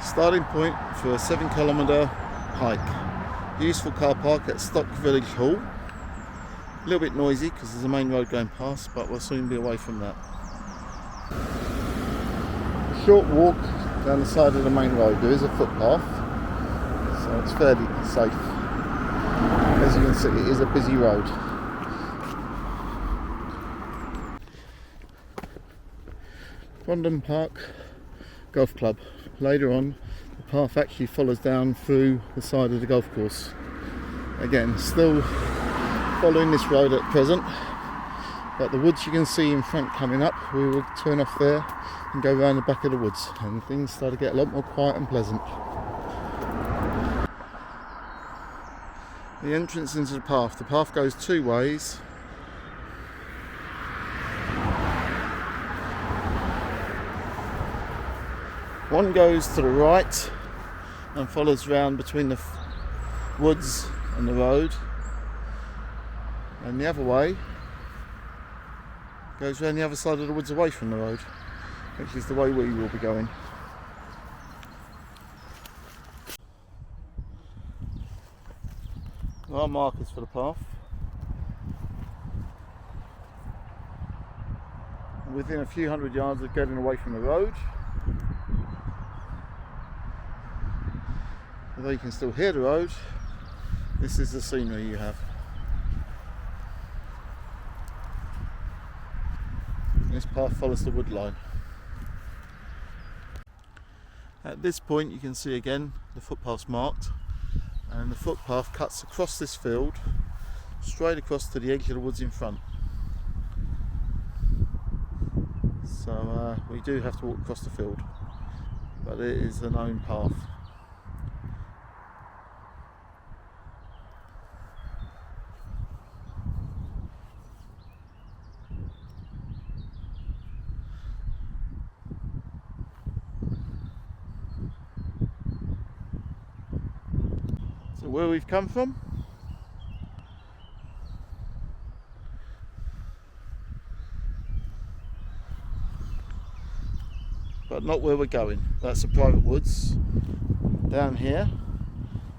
Starting point for a 7-kilometre hike. Useful car park at Stock Village Hall. A little bit noisy because there's a main road going past, but we'll soon be away from that. A short walk down the side of the main road. There is a footpath, so it's fairly safe. As you can see, it is a busy road. Crondon Park Golf Club. Later on, the path actually follows down through the side of the golf course. Again, still following this road at present, but the woods you can see in front coming up, we will turn off there and go around the back of the woods, and things start to get a lot more quiet and pleasant. The entrance into the path goes two ways. One goes to the right and follows round between the woods and the road, and the other way goes round the other side of the woods away from the road, which is the way we will be going. There are markers for the path. Within a few hundred yards of getting away from the road. Although you can still hear the road, this is the scenery you have. This path follows the wood line. At this point you can see again the footpaths marked, and the footpath cuts across this field straight across to the edge of the woods in front. So we do have to walk across the field, but it is a known path. So where we've come from, but not where we're going. That's the private woods. Down here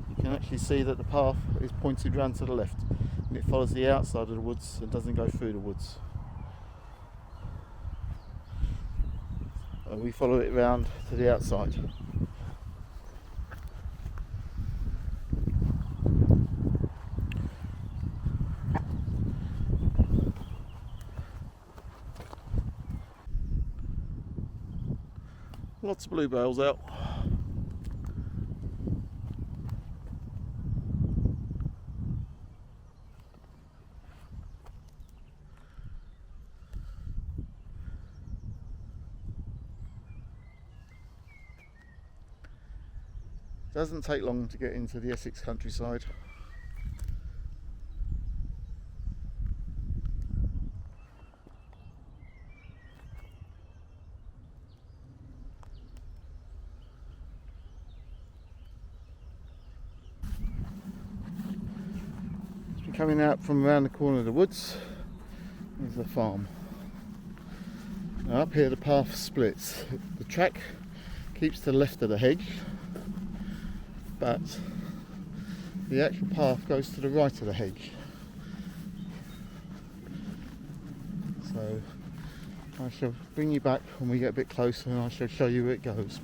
you can actually see that the path is pointed round to the left, and it follows the outside of the woods and doesn't go through the woods. And we follow it round to the outside. Lots of bluebells out. Doesn't take long to get into the Essex countryside. Coming out from around the corner of the woods is the farm. Now up here the path splits. The track keeps to the left of the hedge, but the actual path goes to the right of the hedge. So I shall bring you back when we get a bit closer, and I shall show you where it goes.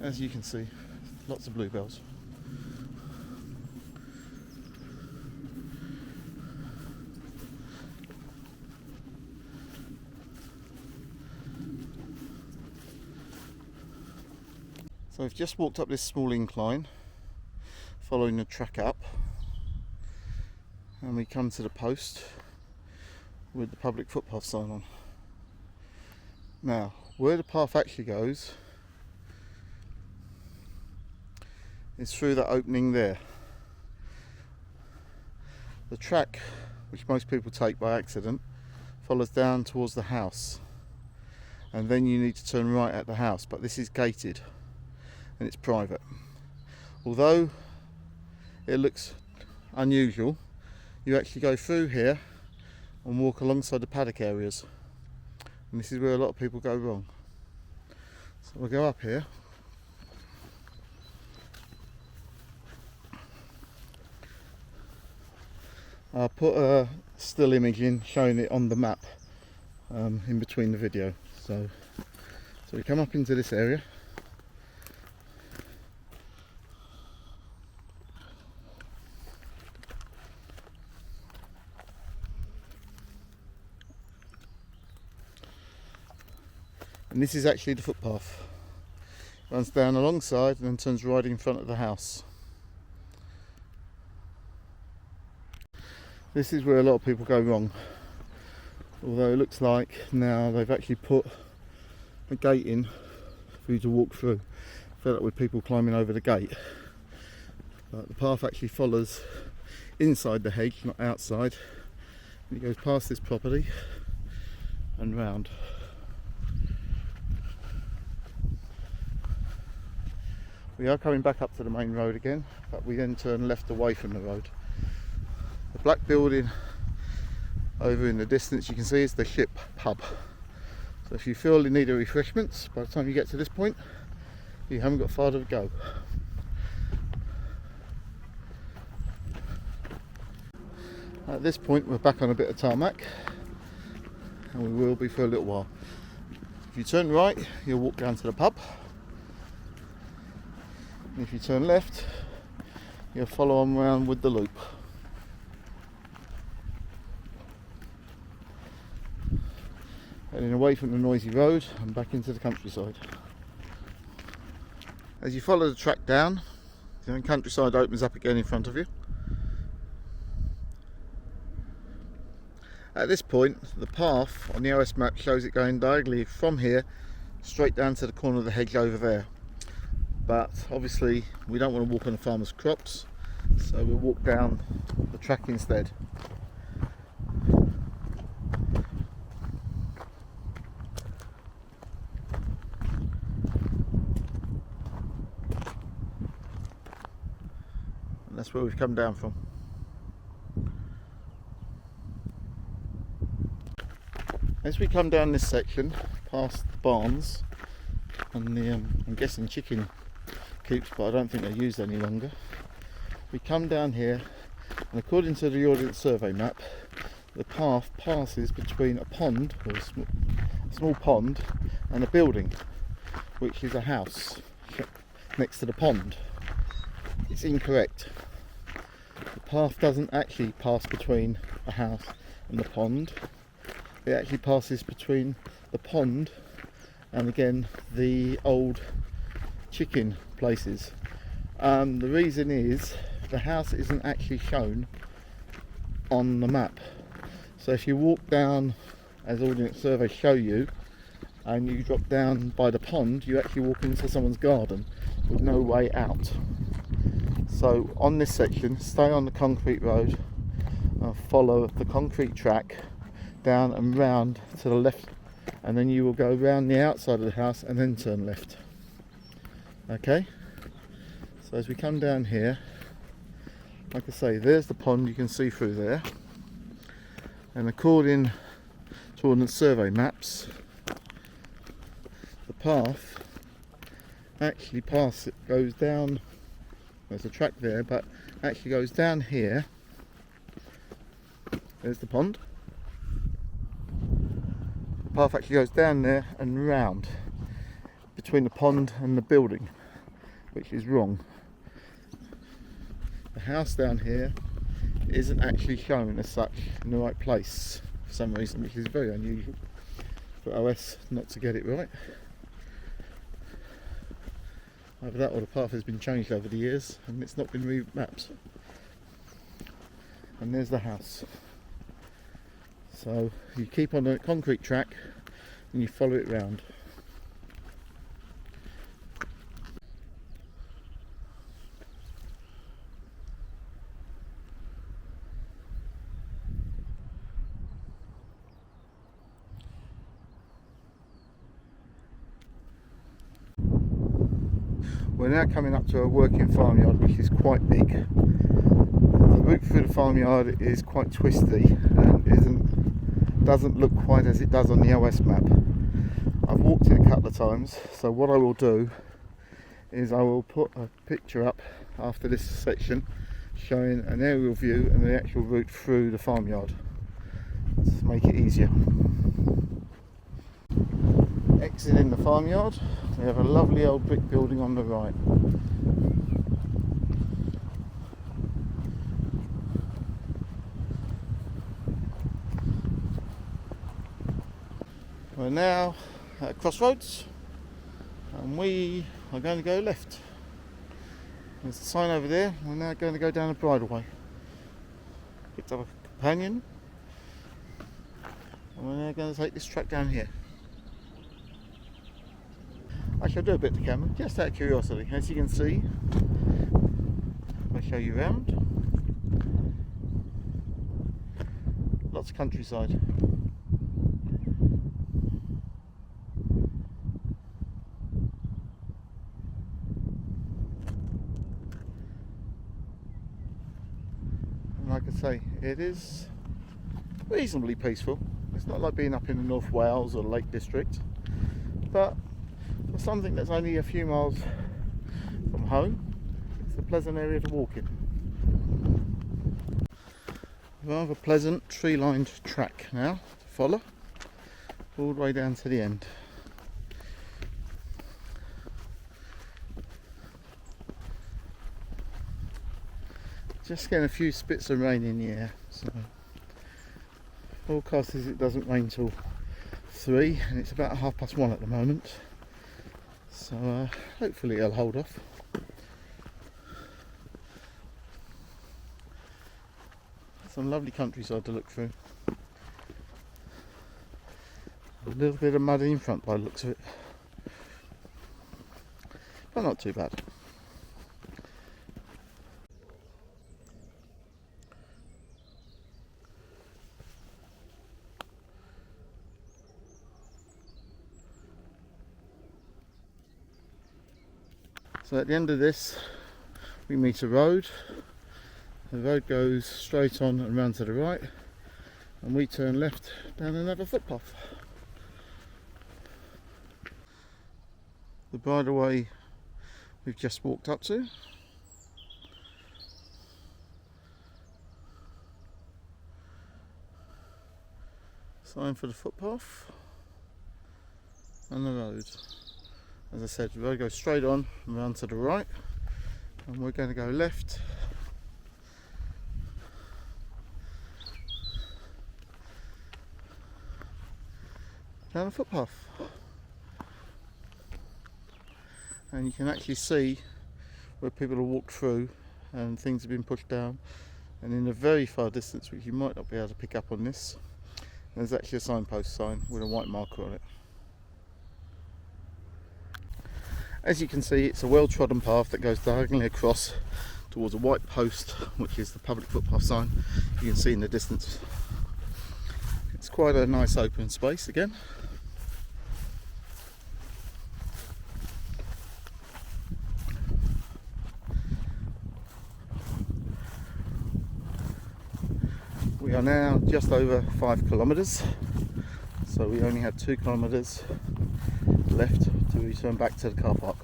But as you can see, lots of bluebells. So we've just walked up this small incline, following the track up, and we come to the post with the public footpath sign on. Now, where the path actually goes is through that opening there. The track, which most people take by accident, follows down towards the house, and then you need to turn right at the house, but this is gated and it's private. Although it looks unusual, you actually go through here and walk alongside the paddock areas. and this is where a lot of people go wrong. So we'll go up here. I'll put a still image in showing it on the map in between the video. So we come up into this area. And this is actually the footpath. It runs down alongside and then turns right in front of the house. This is where a lot of people go wrong. Although it looks like now they've actually put a gate in for you to walk through. Filled up with people climbing over the gate. But the path actually follows inside the hedge, not outside. And it goes past this property and round. We are coming back up to the main road again, but we then turn left away from the road. The black building over in the distance you can see is the ship pub. So if you feel you need a refreshments, by the time you get to this point, you haven't got far to go. At this point we're back on a bit of tarmac, and we will be for a little while. If you turn right, you'll walk down to the pub. And if you turn left, you'll follow on round with the loop. Heading away from the noisy road and back into the countryside. As you follow the track down, the countryside opens up again in front of you. At this point, the path on the OS map shows it going diagonally from here straight down to the corner of the hedge over there. But obviously we don't want to walk on the farmer's crops, so we'll walk down the track instead. And that's where we've come down from. As we come down this section, past the barns and the, I'm guessing chicken coops, but I don't think they're used any longer. We come down here, and according to the Ordnance Survey map, the path passes between a pond, or a small pond, and a building, which is a house next to the pond. It's incorrect. The path doesn't actually pass between a house and the pond. It actually passes between the pond and again the old chicken places. The reason is the house isn't actually shown on the map. So if you walk down as Ordnance Survey show you, and you drop down by the pond, you actually walk into someone's garden with no way out. So on this section, stay on the concrete road and follow the concrete track down and round to the left, and then you will go round the outside of the house and then turn left. Okay, so as we come down here, like I say, there's the pond you can see through there, and according to Ordnance Survey maps, the path actually goes down, there's a track there, but actually goes down here. There's the pond. The path actually goes down there and round between the pond and the building, which is wrong. The house down here isn't actually shown as such in the right place for some reason, which is very unusual for OS not to get it right. Either that or the path has been changed over the years and it's not been remapped. And there's the house. So you keep on a concrete track and you follow it round. We're now coming up to a working farmyard, which is quite big. The route through the farmyard is quite twisty and isn't doesn't look quite as it does on the OS map. I've walked it a couple of times, so what I will do is I will put a picture up after this section showing an aerial view and the actual route through the farmyard to make it easier. Exiting the farmyard, we have a lovely old brick building on the right. We're now at Crossroads and we are going to go left. There's a sign over there. We're now going to go down a bridleway. Picked up a companion and we're now going to take this track down here. I shall do a bit to camera, just out of curiosity. As you can see, I'll show you around. Lots of countryside. Like I say, it is reasonably peaceful. It's not like being up in the North Wales or Lake District, but for something that's only a few miles from home, it's a pleasant area to walk in. Rather pleasant tree-lined track now to follow, all the way down to the end. Just getting a few spits of rain in the air, so forecast is it doesn't rain till 3 and it's about 1:30 at the moment, so hopefully it'll hold off. Some lovely countryside to look through. A little bit of muddy in front by the looks of it, but not too bad. So at the end of this we meet a road. The road goes straight on and round to the right, and we turn left down another footpath. The bridleway we've just walked up to. Sign for the footpath and the road. As I said, the road goes straight on and round to the right, and we're going to go left down a footpath. And you can actually see where people have walked through and things have been pushed down, and in the very far distance, which you might not be able to pick up on this, there's actually a signpost sign with a white marker on it. As you can see, it's a well-trodden path that goes diagonally across towards a white post, which is the public footpath sign you can see in the distance. It's quite a nice open space again. We are now just over 5 kilometres, so we only have 2 kilometres left to return back to the car park.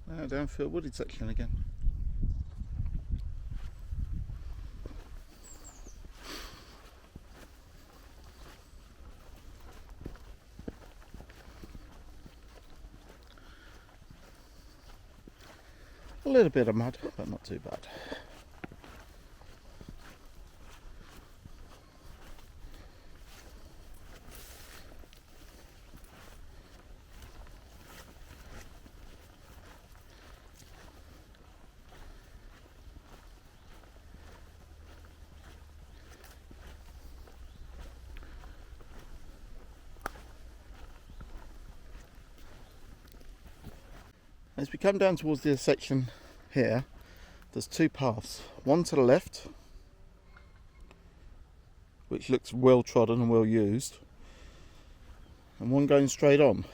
Now down through a wooded section again. A little bit of mud, but not too bad. As we come down towards this section here, there's 2 paths. One to the left, which looks well trodden and well used, and one going straight on.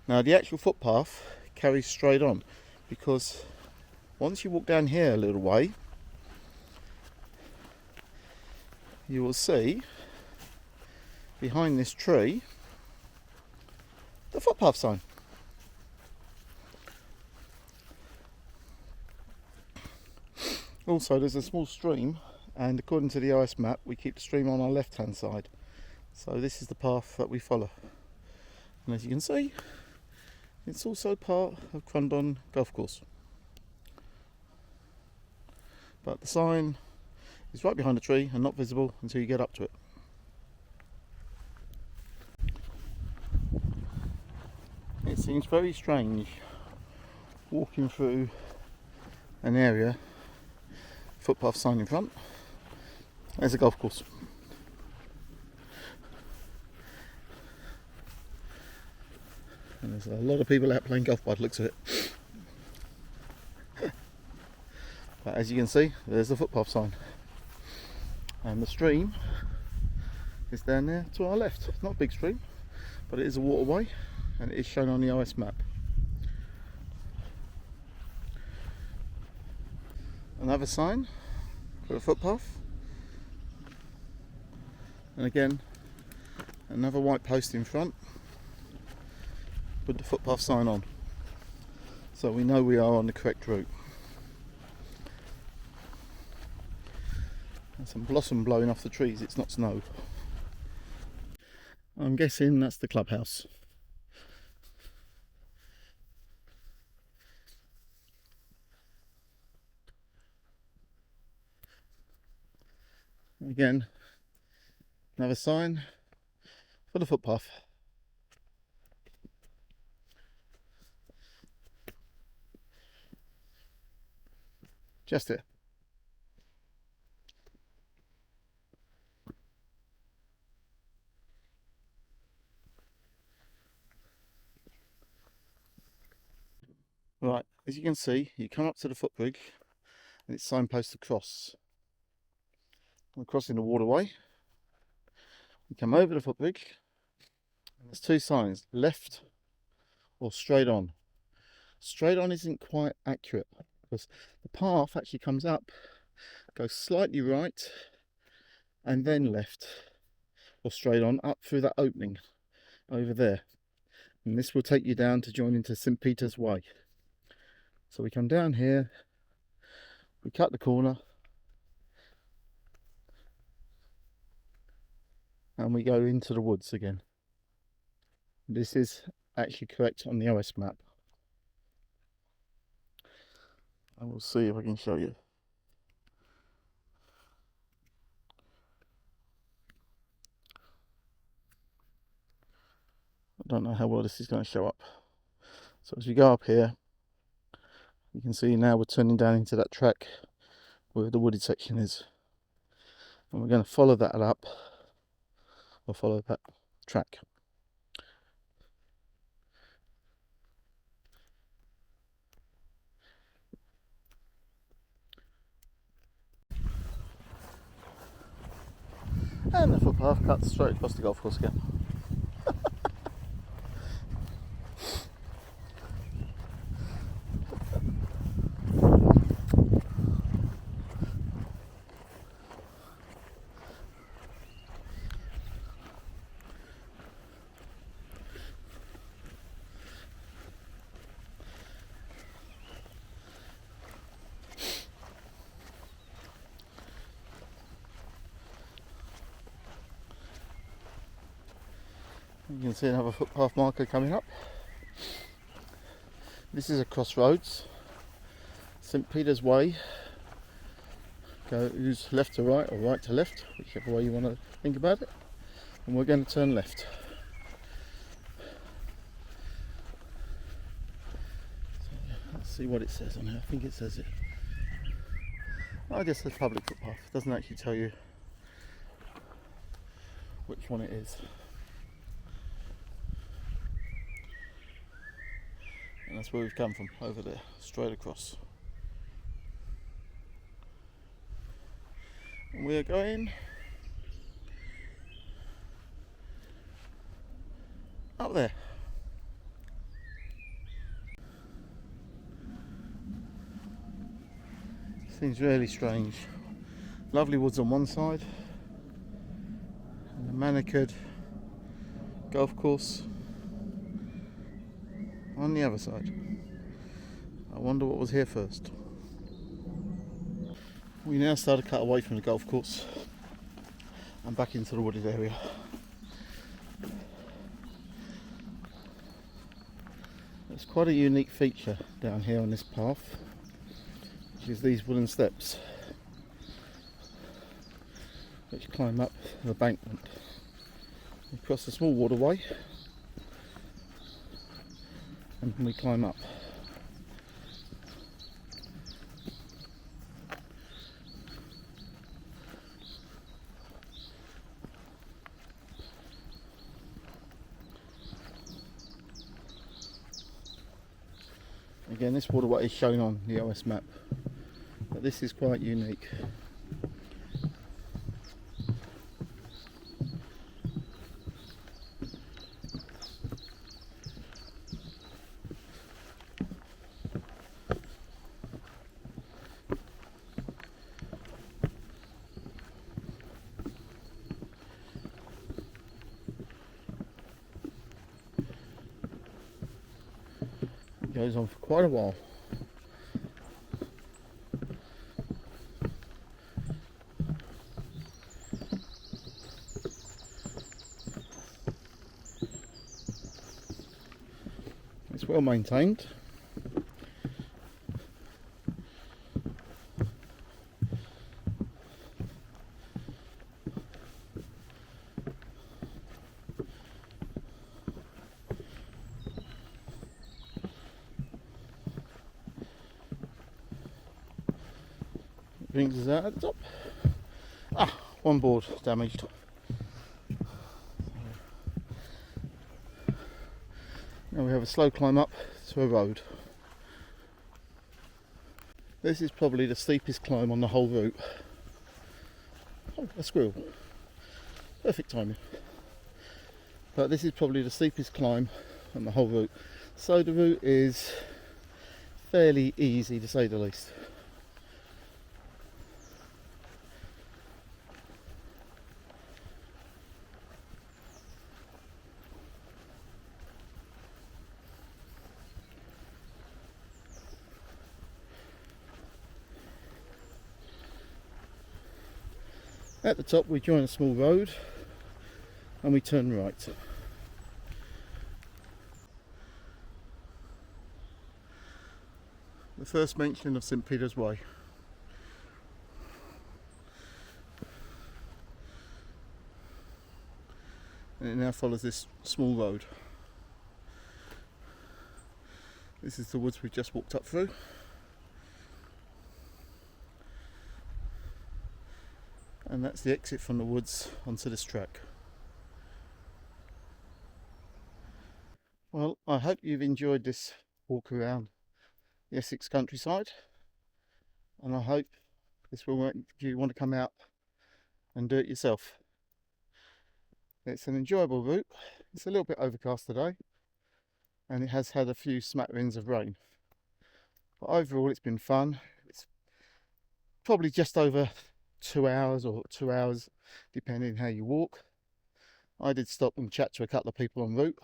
Now the actual footpath carries straight on, because once you walk down here a little way, you will see behind this tree the footpath sign. Also, there's a small stream, and according to the OS map, we keep the stream on our left hand side. So this is the path that we follow. And as you can see, it's also part of Crondon Golf Course. But the sign is right behind the tree and not visible until you get up to it. It seems very strange walking through an area, footpath sign in front, there's a golf course. And there's a lot of people out playing golf by the looks of it. But as you can see, there's the footpath sign. And the stream is down there to our left. It's not a big stream, but it is a waterway, and it is shown on the OS map. Another sign for a footpath, and again another white post in front with the footpath sign on, so we know we are on the correct route. And some blossom blowing off the trees, it's not snow. I'm guessing that's the clubhouse. Again, another sign for the footpath. Just here. Right, as you can see, you come up to the footbridge and it's signposted across. We're crossing the waterway. We come over the footbridge and there's two signs, left or straight on. Straight on isn't quite accurate because the path actually comes up, goes slightly right and then left, or straight on up through that opening over there. And this will take you down to join into St. Peter's Way. So we come down here, we cut the corner, and we go into the woods again. This is actually correct on the OS map. I will see if I can show you. I don't know how well this is going to show up. So as we go up here, you can see now we're turning down into that track where the wooded section is. And we're going to follow that up, or follow that track. And the footpath cuts straight across the golf course again. You can see another footpath marker coming up. This is a crossroads. St. Peter's Way goes left to right or right to left, whichever way you want to think about it. And we're going to turn left. So let's see what it says on here. I think it says it. I guess it's public footpath. It doesn't actually tell you which one it is. And that's where we've come from, over there, straight across. And we are going up there. Seems really strange. Lovely woods on one side and a manicured golf course on the other side. I wonder what was here first. We now start to cut away from the golf course and back into the wooded area. It's quite a unique feature down here on this path, which is these wooden steps which climb up the embankment. We cross a small waterway and we climb up. Again, this waterway is shown on the OS map, but this is quite unique. Goes on for quite a while. It's well maintained. Brings us out at the top. One board damaged. Now we have a slow climb up to a road. This is probably the steepest climb on the whole route. Oh, a squirrel. Perfect timing. But this is probably the steepest climb on the whole route. So the route is fairly easy to say the least. At the top we join a small road and we turn right. The first mention of St Peter's Way. And it now follows this small road. This is the woods we've just walked up through. And that's the exit from the woods onto this track. Well, I hope you've enjoyed this walk around the Essex countryside, and I hope this will make you want to come out and do it yourself. It's an enjoyable route. It's a little bit overcast today and it has had a few smatterings of rain, but overall it's been fun. It's probably just over 2 hours or 2 hours depending how you walk. I did stop and chat to a couple of people en route,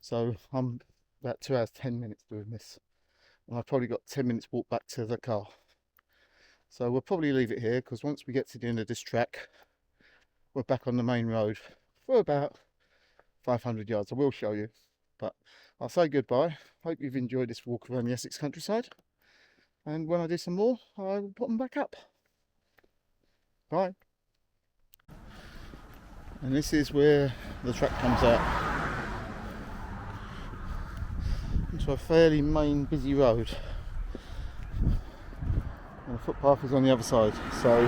so I'm about 2 hours 10 minutes doing this, and I've probably got 10 minutes walk back to the car. So we'll probably leave it here, because once we get to the end of this track we're back on the main road for about 500 yards. I will show you, but I'll say goodbye. Hope you've enjoyed this walk around the Essex countryside, and when I do some more I will put them back up. Bye. And this is where the track comes out into a fairly main busy road, and the footpath is on the other side. So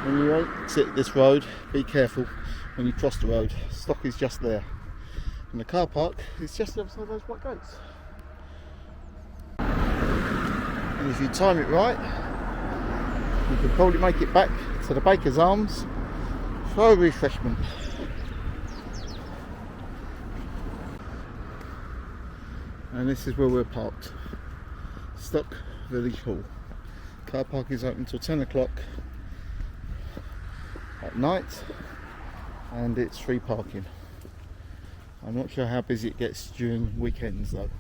when you exit this road, be careful when you cross the road. Stock is just there, and the car park is just the other side of those white gates. And if you time it right, you can probably make it back to the Baker's Arms for a refreshment. And this is where we're parked, Stock Village Hall. Car park is open till 10 o'clock at night, and it's free parking. I'm not sure how busy it gets during weekends though.